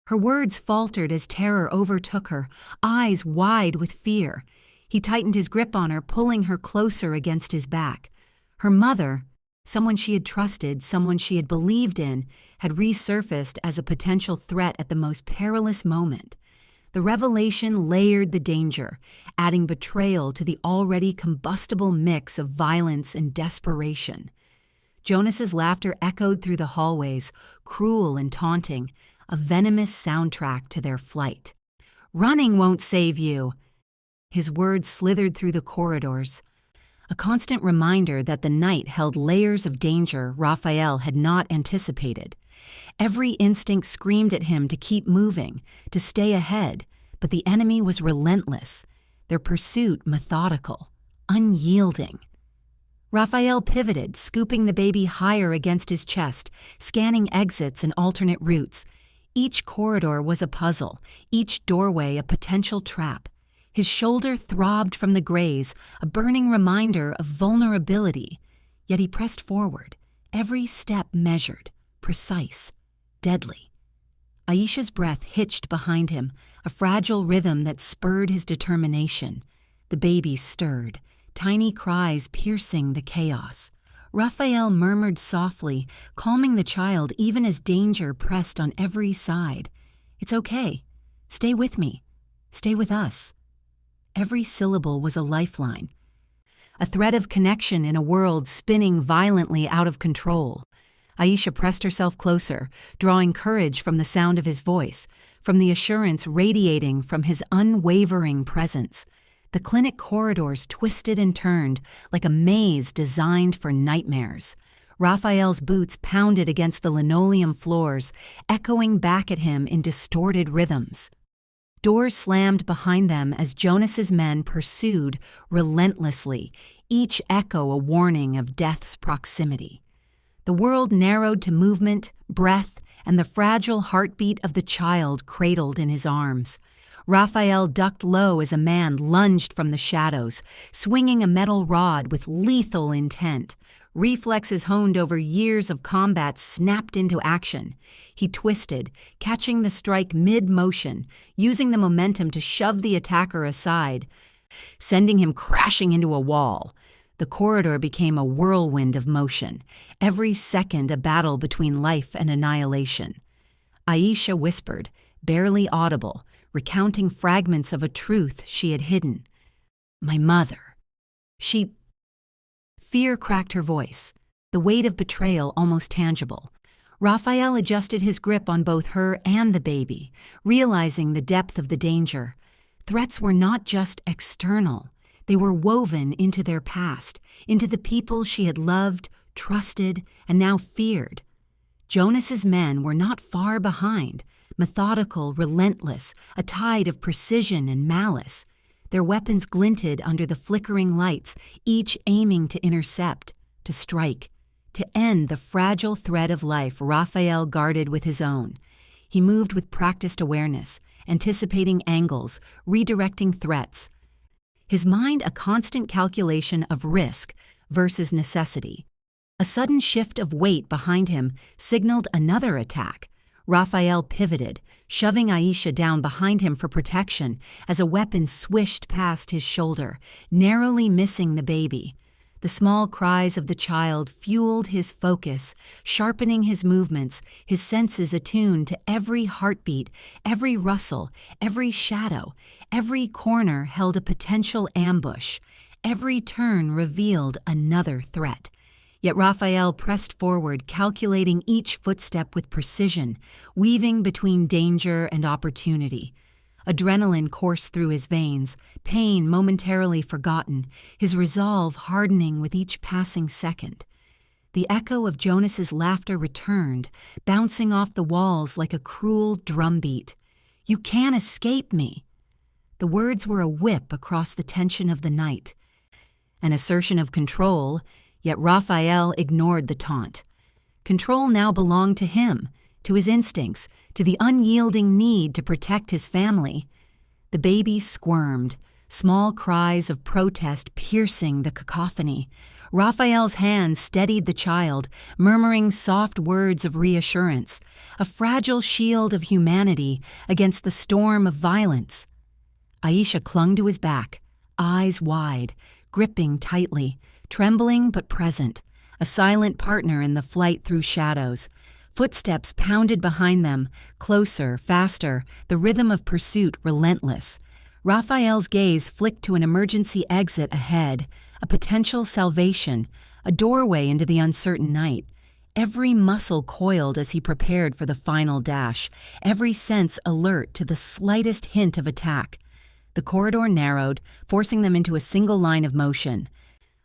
Her words faltered as terror overtook her, eyes wide with fear. He tightened his grip on her, pulling her closer against his back. Her mother, someone she had trusted, someone she had believed in, had resurfaced as a potential threat at the most perilous moment. The revelation layered the danger, adding betrayal to the already combustible mix of violence and desperation. Jonas's laughter echoed through the hallways, cruel and taunting, a venomous soundtrack to their flight. "Running won't save you." His words slithered through the corridors, a constant reminder that the night held layers of danger Rafael had not anticipated. Every instinct screamed at him to keep moving, to stay ahead, but the enemy was relentless, their pursuit methodical, unyielding. Rafael pivoted, scooping the baby higher against his chest, scanning exits and alternate routes. Each corridor was a puzzle, each doorway a potential trap. His shoulder throbbed from the graze, a burning reminder of vulnerability. Yet he pressed forward, every step measured, precise, deadly. Aisha's breath hitched behind him, a fragile rhythm that spurred his determination. The baby stirred, tiny cries piercing the chaos. Rafael murmured softly, calming the child even as danger pressed on every side. "It's okay. Stay with me. Stay with us." Every syllable was a lifeline, a thread of connection in a world spinning violently out of control. Aisha pressed herself closer, drawing courage from the sound of his voice, from the assurance radiating from his unwavering presence. The clinic corridors twisted and turned like a maze designed for nightmares. Rafael's boots pounded against the linoleum floors, echoing back at him in distorted rhythms. Doors slammed behind them as Jonas's men pursued relentlessly, each echo a warning of death's proximity. The world narrowed to movement, breath, and the fragile heartbeat of the child cradled in his arms. Rafael ducked low as a man lunged from the shadows, swinging a metal rod with lethal intent. Reflexes honed over years of combat snapped into action. He twisted, catching the strike mid-motion, using the momentum to shove the attacker aside, sending him crashing into a wall. The corridor became a whirlwind of motion, every second a battle between life and annihilation. Aisha whispered, barely audible, recounting fragments of a truth she had hidden. "My mother. She—" Fear cracked her voice, the weight of betrayal almost tangible. Rafael adjusted his grip on both her and the baby, realizing the depth of the danger. Threats were not just external. They were woven into their past, into the people she had loved, trusted, and now feared. Jonas's men were not far behind, methodical, relentless, a tide of precision and malice. Their weapons glinted under the flickering lights, each aiming to intercept, to strike, to end the fragile thread of life Rafael guarded with his own. He moved with practiced awareness, anticipating angles, redirecting threats. His mind a constant calculation of risk versus necessity. A sudden shift of weight behind him signaled another attack. Rafael pivoted, shoving Aisha down behind him for protection as a weapon swished past his shoulder, narrowly missing the baby. The small cries of the child fueled his focus, sharpening his movements, his senses attuned to every heartbeat, every rustle, every shadow. Every corner held a potential ambush. Every turn revealed another threat. Yet Rafael pressed forward, calculating each footstep with precision, weaving between danger and opportunity. Adrenaline coursed through his veins, pain momentarily forgotten, his resolve hardening with each passing second. The echo of Jonas's laughter returned, bouncing off the walls like a cruel drumbeat. "You can't escape me!" The words were a whip across the tension of the night. An assertion of control, yet Rafael ignored the taunt. Control now belonged to him, to his instincts, to the unyielding need to protect his family. The baby squirmed, small cries of protest piercing the cacophony. Rafael's hands steadied the child, murmuring soft words of reassurance, a fragile shield of humanity against the storm of violence. Aisha clung to his back, eyes wide, gripping tightly, trembling but present, a silent partner in the flight through shadows. Footsteps pounded behind them, closer, faster, the rhythm of pursuit relentless. Rafael's gaze flicked to an emergency exit ahead, a potential salvation, a doorway into the uncertain night. Every muscle coiled as he prepared for the final dash, every sense alert to the slightest hint of attack. The corridor narrowed, forcing them into a single line of motion,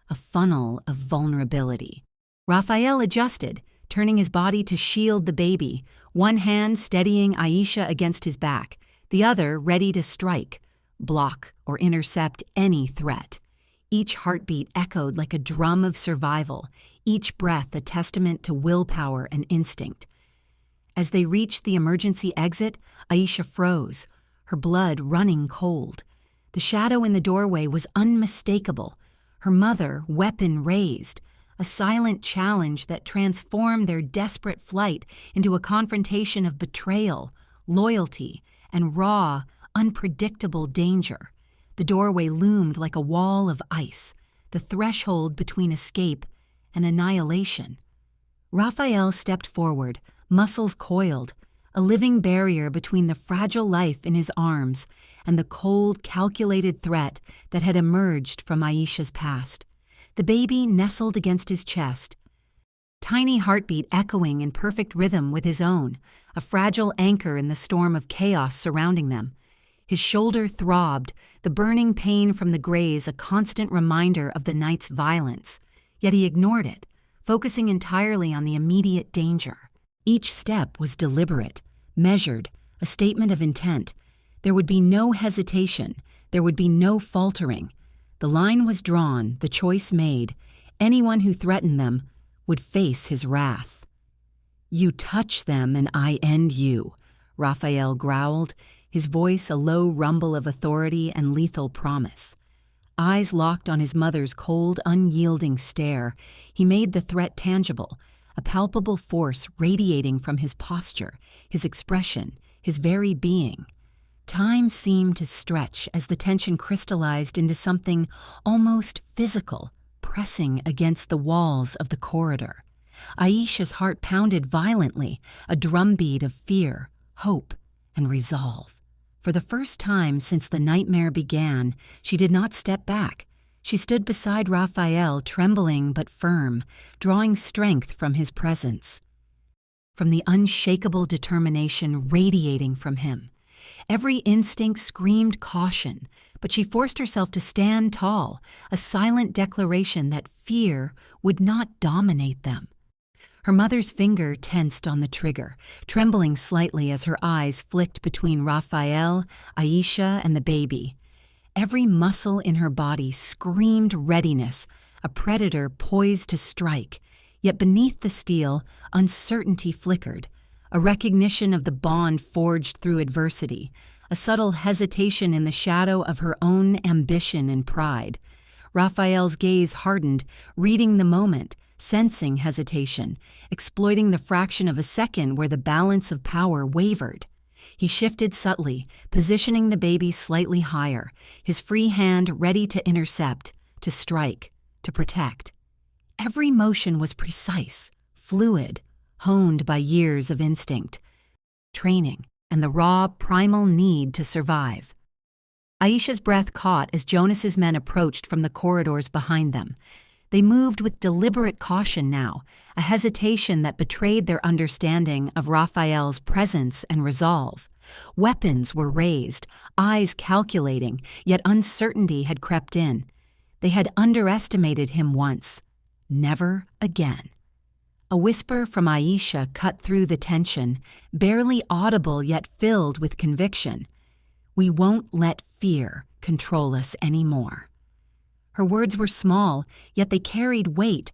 a funnel of vulnerability. Rafael adjusted, turning his body to shield the baby, one hand steadying Aisha against his back, the other ready to strike, block, or intercept any threat. Each heartbeat echoed like a drum of survival, each breath a testament to willpower and instinct. As they reached the emergency exit, Aisha froze, her blood running cold. The shadow in the doorway was unmistakable, her mother, weapon raised, a silent challenge that transformed their desperate flight into a confrontation of betrayal, loyalty, and raw, unpredictable danger. The doorway loomed like a wall of ice, the threshold between escape and annihilation. Rafael stepped forward, muscles coiled, a living barrier between the fragile life in his arms and the cold, calculated threat that had emerged from Aisha's past. The baby nestled against his chest, tiny heartbeat echoing in perfect rhythm with his own, a fragile anchor in the storm of chaos surrounding them. His shoulder throbbed, the burning pain from the graze a constant reminder of the night's violence. Yet he ignored it, focusing entirely on the immediate danger. Each step was deliberate, measured, a statement of intent. There would be no hesitation. There would be no faltering. The line was drawn, the choice made. Anyone who threatened them would face his wrath. "You touch them and I end you," Rafael growled, his voice a low rumble of authority and lethal promise. Eyes locked on his mother's cold, unyielding stare, he made the threat tangible, a palpable force radiating from his posture, his expression, his very being. Time seemed to stretch as the tension crystallized into something almost physical, pressing against the walls of the corridor. Aisha's heart pounded violently, a drumbeat of fear, hope, and resolve. For the first time since the nightmare began, she did not step back. She stood beside Rafael, trembling but firm, drawing strength from his presence, from the unshakable determination radiating from him. Every instinct screamed caution, but she forced herself to stand tall, a silent declaration that fear would not dominate them. Her mother's finger tensed on the trigger, trembling slightly as her eyes flicked between Rafael, Aisha, and the baby. Every muscle in her body screamed readiness, a predator poised to strike. Yet beneath the steel, uncertainty flickered, a recognition of the bond forged through adversity, a subtle hesitation in the shadow of her own ambition and pride. Rafael's gaze hardened, reading the moment, sensing hesitation, exploiting the fraction of a second where the balance of power wavered. He shifted subtly, positioning the baby slightly higher, his free hand ready to intercept, to strike, to protect. Every motion was precise, fluid, honed by years of instinct, training, and the raw, primal need to survive. Aisha's breath caught as Jonas's men approached from the corridors behind them. They moved with deliberate caution now, a hesitation that betrayed their understanding of Rafael's presence and resolve. Weapons were raised, eyes calculating, yet uncertainty had crept in. They had underestimated him once. Never again. A whisper from Aisha cut through the tension, barely audible yet filled with conviction. "We won't let fear control us anymore." Her words were small, yet they carried weight,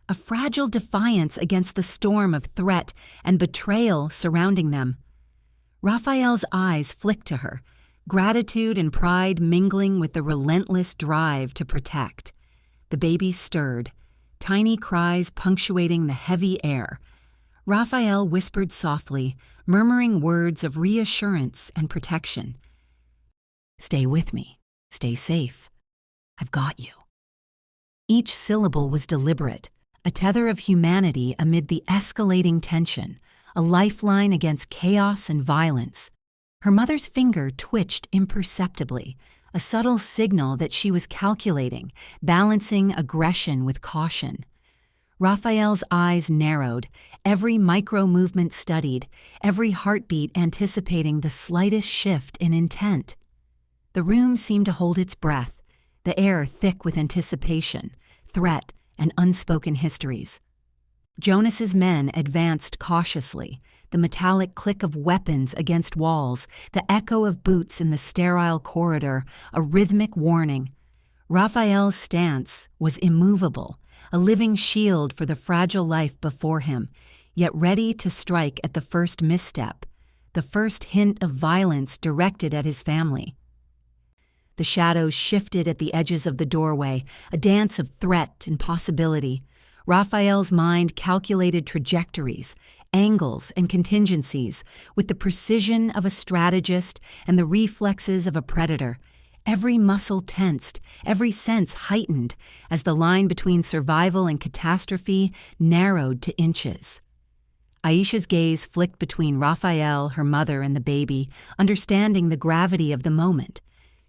a fragile defiance against the storm of threat and betrayal surrounding them. Rafael's eyes flicked to her, gratitude and pride mingling with the relentless drive to protect. The baby stirred, tiny cries punctuating the heavy air. Rafael whispered softly, murmuring words of reassurance and protection. "Stay with me. Stay safe. I've got you." Each syllable was deliberate, a tether of humanity amid the escalating tension, a lifeline against chaos and violence. Her mother's finger twitched imperceptibly, a subtle signal that she was calculating, balancing aggression with caution. Rafael's eyes narrowed, every micro-movement studied, every heartbeat anticipating the slightest shift in intent. The room seemed to hold its breath, the air thick with anticipation, threat, and unspoken histories. Jonas's men advanced cautiously, the metallic click of weapons against walls, the echo of boots in the sterile corridor, a rhythmic warning. Rafael's stance was immovable, a living shield for the fragile life before him, yet ready to strike at the first misstep, the first hint of violence directed at his family. The shadows shifted at the edges of the doorway, a dance of threat and possibility. Rafael's mind calculated trajectories, angles, and contingencies with the precision of a strategist and the reflexes of a predator. Every muscle tensed, every sense heightened, as the line between survival and catastrophe narrowed to inches. Aisha's gaze flicked between Rafael, her mother, and the baby, understanding the gravity of the moment.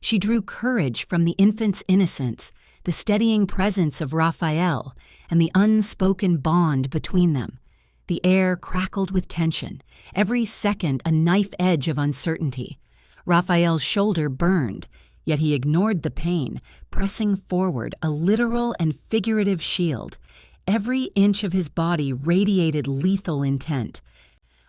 She drew courage from the infant's innocence, the steadying presence of Rafael, and the unspoken bond between them. The air crackled with tension, every second a knife edge of uncertainty. Rafael's shoulder burned, yet he ignored the pain, pressing forward, a literal and figurative shield. Every inch of his body radiated lethal intent.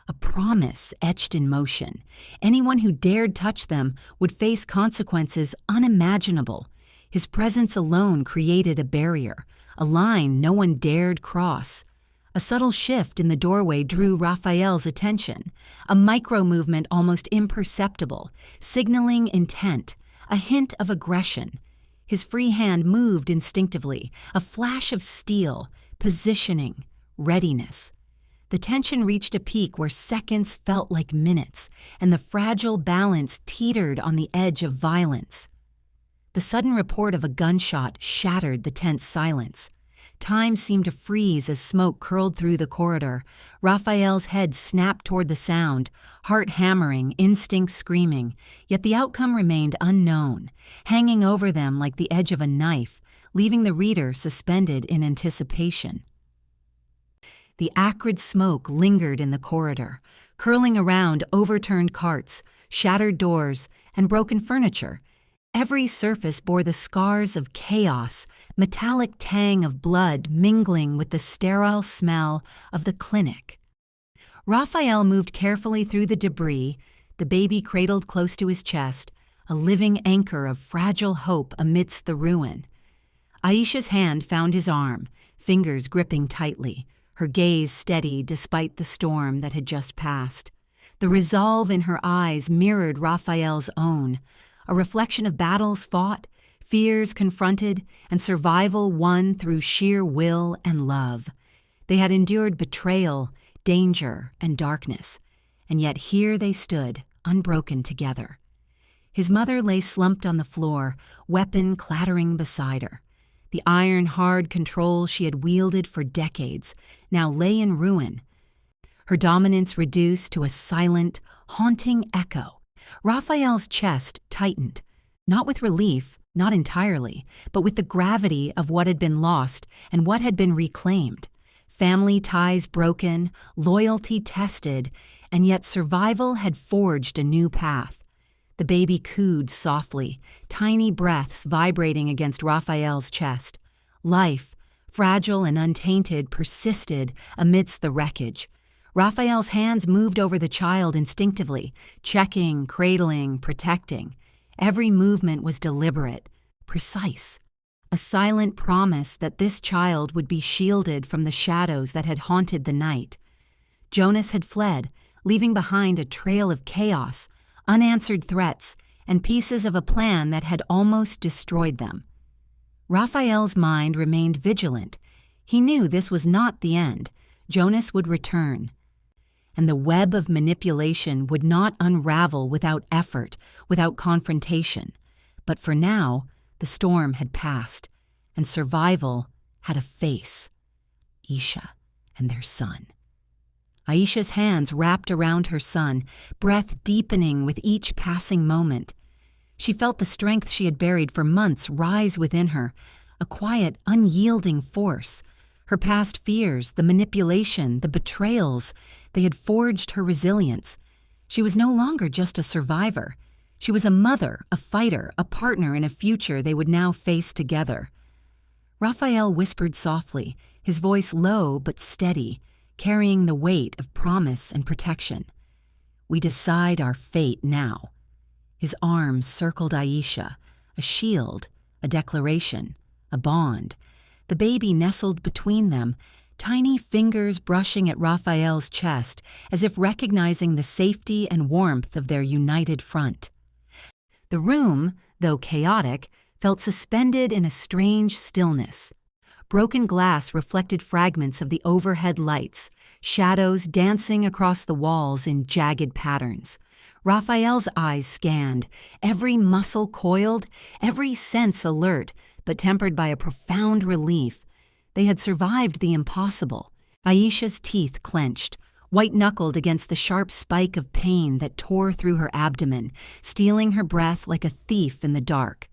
A promise etched in motion. Anyone who dared touch them would face consequences unimaginable. His presence alone created a barrier, a line no one dared cross. A subtle shift in the doorway drew Rafael's attention, a micro-movement almost imperceptible, signaling intent, a hint of aggression. His free hand moved instinctively, a flash of steel, positioning, readiness. The tension reached a peak where seconds felt like minutes, and the fragile balance teetered on the edge of violence. The sudden report of a gunshot shattered the tense silence. Time seemed to freeze as smoke curled through the corridor. Rafael's head snapped toward the sound, heart hammering, instinct screaming, yet the outcome remained unknown, hanging over them like the edge of a knife, leaving the reader suspended in anticipation. The acrid smoke lingered in the corridor, curling around overturned carts, shattered doors, and broken furniture. Every surface bore the scars of chaos, metallic tang of blood mingling with the sterile smell of the clinic. Rafael moved carefully through the debris, the baby cradled close to his chest, a living anchor of fragile hope amidst the ruin. Aisha's hand found his arm, fingers gripping tightly, her gaze steady despite the storm that had just passed. The resolve in her eyes mirrored Rafael's own, a reflection of battles fought, fears confronted, and survival won through sheer will and love. They had endured betrayal, danger, and darkness, and yet here they stood, unbroken together. His mother lay slumped on the floor, weapon clattering beside her. The iron-hard control she had wielded for decades now lay in ruin, her dominance reduced to a silent, haunting echo. Rafael's chest tightened, not with relief, not entirely, but with the gravity of what had been lost and what had been reclaimed. Family ties broken, loyalty tested, and yet survival had forged a new path. The baby cooed softly, tiny breaths vibrating against Rafael's chest. Life, fragile and untainted, persisted amidst the wreckage. Rafael's hands moved over the child instinctively, checking, cradling, protecting. Every movement was deliberate, precise. A silent promise that this child would be shielded from the shadows that had haunted the night. Jonas had fled, leaving behind a trail of chaos, unanswered threats, and pieces of a plan that had almost destroyed them. Rafael's mind remained vigilant. He knew this was not the end. Jonas would return. And the web of manipulation would not unravel without effort, without confrontation. But for now, the storm had passed, and survival had a face. Aisha and their son. Aisha's hands wrapped around her son, breath deepening with each passing moment. She felt the strength she had buried for months rise within her, a quiet, unyielding force. Her past fears, the manipulation, the betrayals, they had forged her resilience. She was no longer just a survivor. She was a mother, a fighter, a partner in a future they would now face together. Rafael whispered softly, his voice low but steady, carrying the weight of promise and protection. "We decide our fate now." His arms circled Aisha, a shield, a declaration, a bond. The baby nestled between them, tiny fingers brushing at Rafael's chest as if recognizing the safety and warmth of their united front. The room, though chaotic, felt suspended in a strange stillness. Broken glass reflected fragments of the overhead lights, shadows dancing across the walls in jagged patterns. Rafael's eyes scanned, every muscle coiled, every sense alert, but tempered by a profound relief. They had survived the impossible. Aisha's teeth clenched, white-knuckled against the sharp spike of pain that tore through her abdomen, stealing her breath like a thief in the dark.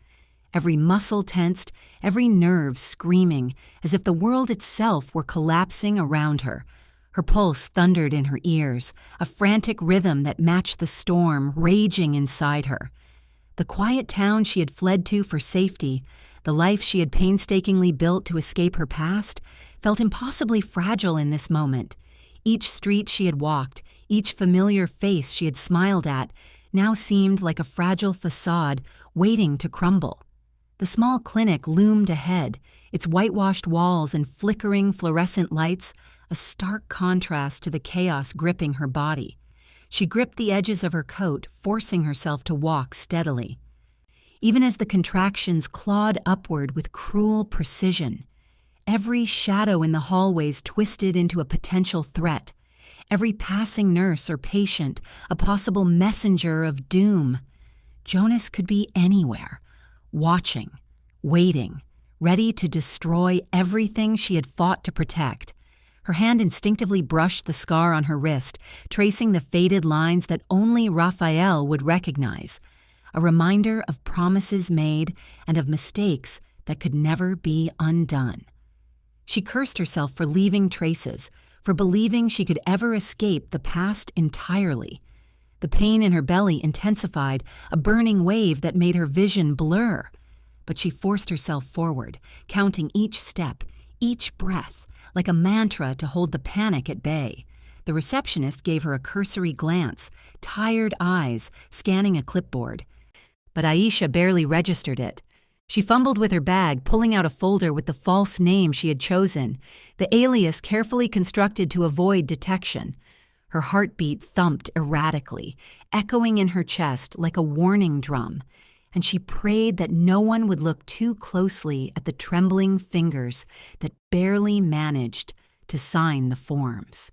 Every muscle tensed, every nerve screaming, as if the world itself were collapsing around her. Her pulse thundered in her ears, a frantic rhythm that matched the storm raging inside her. The quiet town she had fled to for safety, the life she had painstakingly built to escape her past, felt impossibly fragile in this moment. Each street she had walked, each familiar face she had smiled at, now seemed like a fragile facade waiting to crumble. The small clinic loomed ahead, its whitewashed walls and flickering fluorescent lights a stark contrast to the chaos gripping her body. She gripped the edges of her coat, forcing herself to walk steadily. Even as the contractions clawed upward with cruel precision, every shadow in the hallways twisted into a potential threat, every passing nurse or patient a possible messenger of doom. Jonas could be anywhere, watching, waiting, ready to destroy everything she had fought to protect. Her hand instinctively brushed the scar on her wrist, tracing the faded lines that only Rafael would recognize, a reminder of promises made and of mistakes that could never be undone. She cursed herself for leaving traces, for believing she could ever escape the past entirely. The pain in her belly intensified, a burning wave that made her vision blur. But she forced herself forward, counting each step, each breath, like a mantra to hold the panic at bay. The receptionist gave her a cursory glance, tired eyes scanning a clipboard. But Aisha barely registered it. She fumbled with her bag, pulling out a folder with the false name she had chosen, the alias carefully constructed to avoid detection. Her heartbeat thumped erratically, echoing in her chest like a warning drum, and she prayed that no one would look too closely at the trembling fingers that barely managed to sign the forms.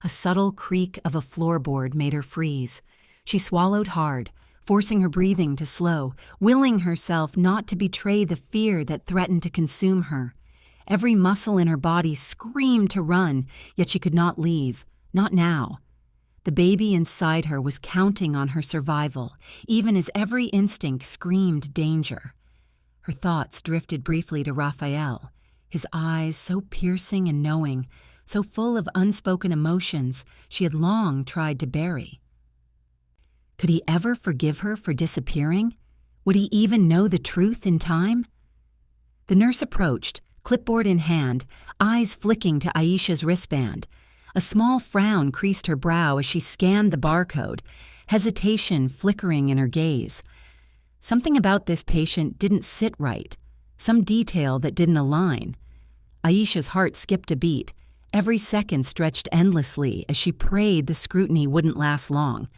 A subtle creak of a floorboard made her freeze. She swallowed hard, forcing her breathing to slow, willing herself not to betray the fear that threatened to consume her. Every muscle in her body screamed to run, yet she could not leave, not now. The baby inside her was counting on her survival, even as every instinct screamed danger. Her thoughts drifted briefly to Rafael, his eyes so piercing and knowing, so full of unspoken emotions she had long tried to bury. Could he ever forgive her for disappearing? Would he even know the truth in time? The nurse approached, clipboard in hand, eyes flicking to Aisha's wristband. A small frown creased her brow as she scanned the barcode, hesitation flickering in her gaze. Something about this patient didn't sit right, some detail that didn't align. Aisha's heart skipped a beat. Every second stretched endlessly as she prayed the scrutiny wouldn't last long.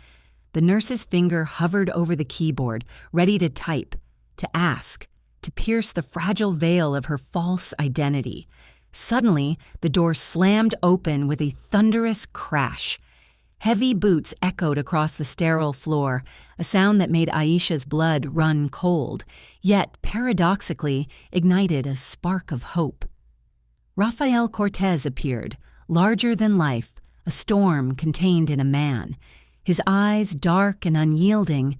The nurse's finger hovered over the keyboard, ready to type, to ask, to pierce the fragile veil of her false identity. Suddenly, the door slammed open with a thunderous crash. Heavy boots echoed across the sterile floor, a sound that made Aisha's blood run cold, yet, paradoxically, ignited a spark of hope. Rafael Cortez appeared, larger than life, a storm contained in a man. His eyes, dark and unyielding,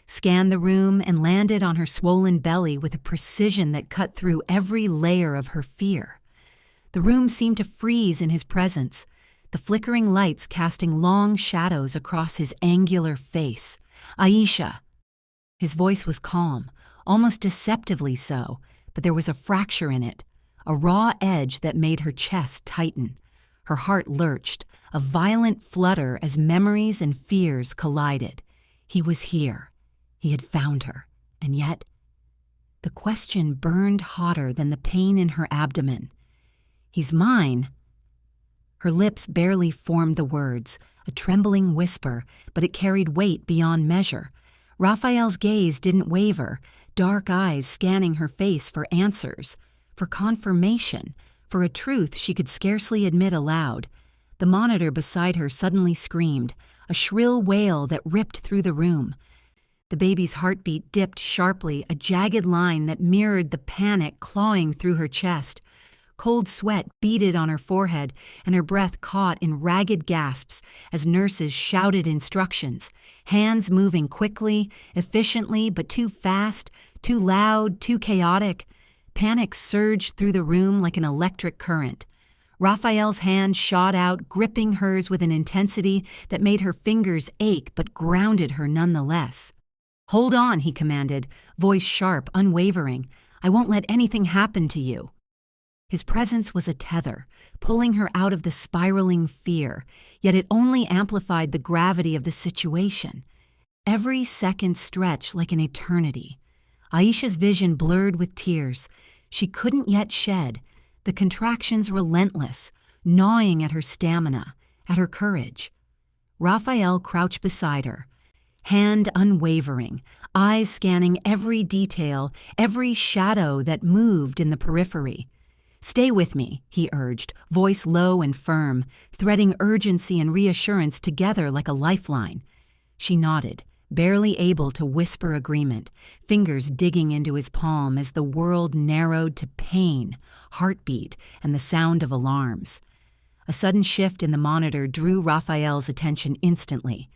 scanned the room and landed on her swollen belly with a precision that cut through every layer of her fear. The room seemed to freeze in his presence, the flickering lights casting long shadows across his angular face. "Aisha!" His voice was calm, almost deceptively so, but there was a fracture in it, a raw edge that made her chest tighten. Her heart lurched, a violent flutter as memories and fears collided. He was here. He had found her. And yet, the question burned hotter than the pain in her abdomen. "He's mine." Her lips barely formed the words, a trembling whisper, but it carried weight beyond measure. Rafael's gaze didn't waver, dark eyes scanning her face for answers, for confirmation, for a truth she could scarcely admit aloud. The monitor beside her suddenly screamed, a shrill wail that ripped through the room. The baby's heartbeat dipped sharply, a jagged line that mirrored the panic clawing through her chest. Cold sweat beaded on her forehead, and her breath caught in ragged gasps as nurses shouted instructions, hands moving quickly, efficiently, but too fast, too loud, too chaotic. Panic surged through the room like an electric current. Rafael's hand shot out, gripping hers with an intensity that made her fingers ache but grounded her nonetheless. "Hold on," he commanded, voice sharp, unwavering. "I won't let anything happen to you." His presence was a tether, pulling her out of the spiraling fear, yet it only amplified the gravity of the situation. Every second stretched like an eternity. Aisha's vision blurred with tears. She couldn't yet shed, the contractions relentless, gnawing at her stamina, at her courage. Rafael crouched beside her, hand unwavering, eyes scanning every detail, every shadow that moved in the periphery. "Stay with me," he urged, voice low and firm, threading urgency and reassurance together like a lifeline. She nodded, barely able to whisper agreement, fingers digging into his palm as the world narrowed to pain, heartbeat, and the sound of alarms. A sudden shift in the monitor drew Rafael's attention instantly.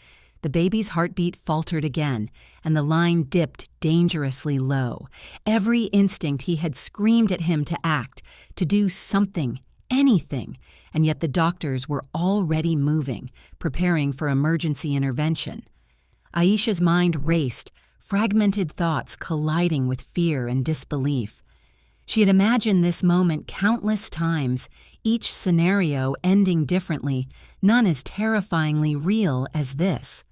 The baby's heartbeat faltered again, and the line dipped dangerously low. Every instinct he had screamed at him to act, to do something, anything, and yet the doctors were already moving, preparing for emergency intervention. Aisha's mind raced, fragmented thoughts colliding with fear and disbelief. She had imagined this moment countless times, each scenario ending differently, none as terrifyingly real as this.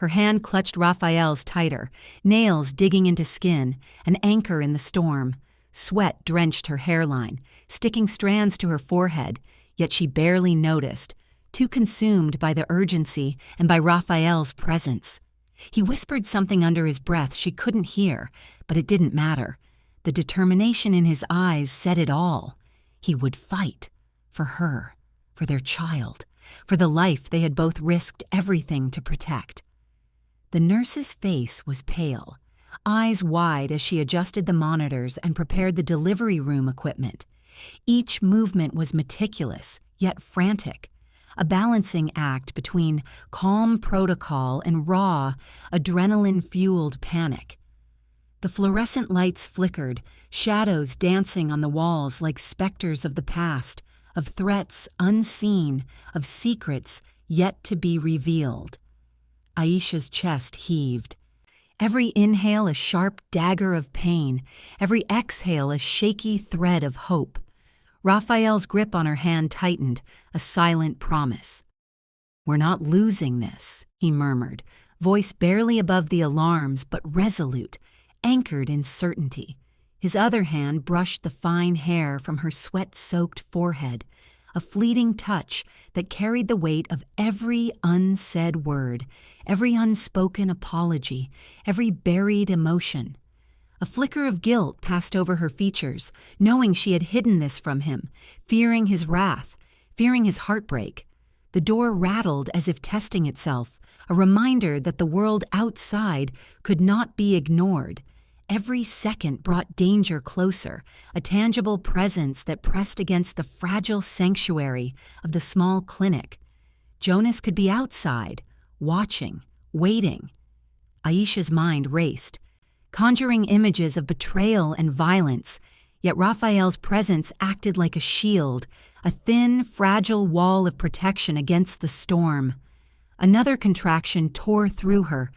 Her hand clutched Rafael's tighter, nails digging into skin, an anchor in the storm. Sweat drenched her hairline, sticking strands to her forehead, yet she barely noticed, too consumed by the urgency and by Rafael's presence. He whispered something under his breath she couldn't hear, but it didn't matter. The determination in his eyes said it all. He would fight. For her. For their child. For the life they had both risked everything to protect. The nurse's face was pale, eyes wide as she adjusted the monitors and prepared the delivery room equipment. Each movement was meticulous, yet frantic, a balancing act between calm protocol and raw, adrenaline-fueled panic. The fluorescent lights flickered, shadows dancing on the walls like specters of the past, of threats unseen, of secrets yet to be revealed. Aisha's chest heaved. Every inhale a sharp dagger of pain, every exhale a shaky thread of hope. Rafael's grip on her hand tightened, a silent promise. "We're not losing this," he murmured, voice barely above the alarms but resolute, anchored in certainty. His other hand brushed the fine hair from her sweat-soaked forehead, a fleeting touch that carried the weight of every unsaid word, every unspoken apology, every buried emotion. A flicker of guilt passed over her features, knowing she had hidden this from him, fearing his wrath, fearing his heartbreak. The door rattled as if testing itself, a reminder that the world outside could not be ignored. Every second brought danger closer, a tangible presence that pressed against the fragile sanctuary of the small clinic. Jonas could be outside, watching, waiting. Aisha's mind raced, conjuring images of betrayal and violence, yet Rafael's presence acted like a shield, a thin, fragile wall of protection against the storm. Another contraction tore through her,